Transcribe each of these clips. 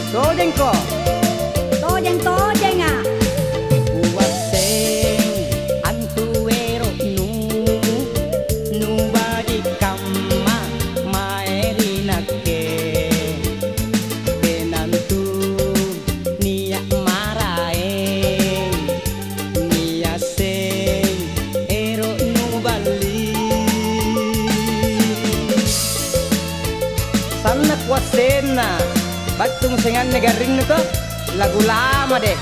Tojengko, tojeng ah. Uwaseng antuero nu badi kamma maerinake penantu niya marae niya seng ero nu bali sanak wasena batung sengan negaring nito lagu lama deh.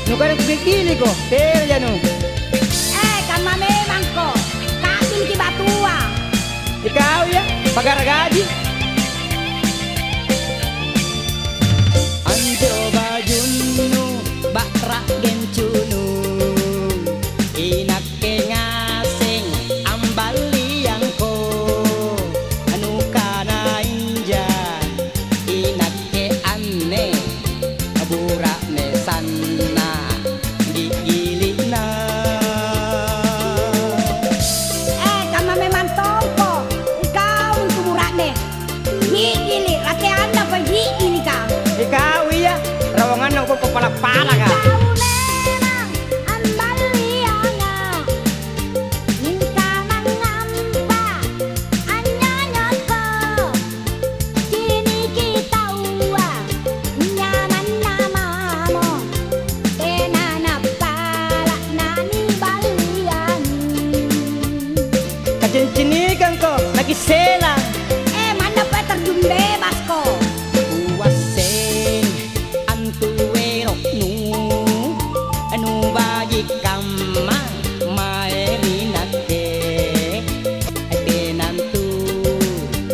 Nuka begini kok, ter ya nu. Karena memang kok kakin ki batua. Ikau ya, pagar gaji. Anjo bajunu bakra gencunu inak ke ngaseng ambaliangko anu kana inja inak ke aneh burak nesana gigilina. Karena memang tongko ikau untuk burak nih gigili laki anda pergi ini kau. Ikau iya rawangan aku kepala pala kau. Cincinikan kok lagi selang. Mana pe terjun bebas kok. Uwaseng antuero nu bagi kamma maerinate penantu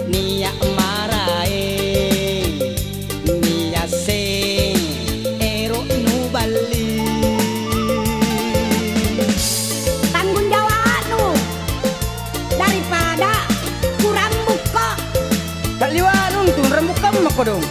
niya marae niya seng ero nu bali. Tanggung jawab lu daripada kurang buka. Kaliwanung tuh rembuk kamu mako dong.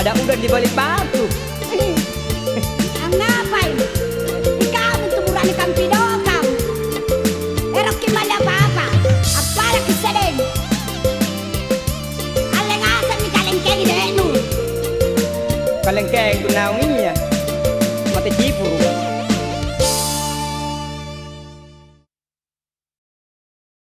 ada udang di balik batu.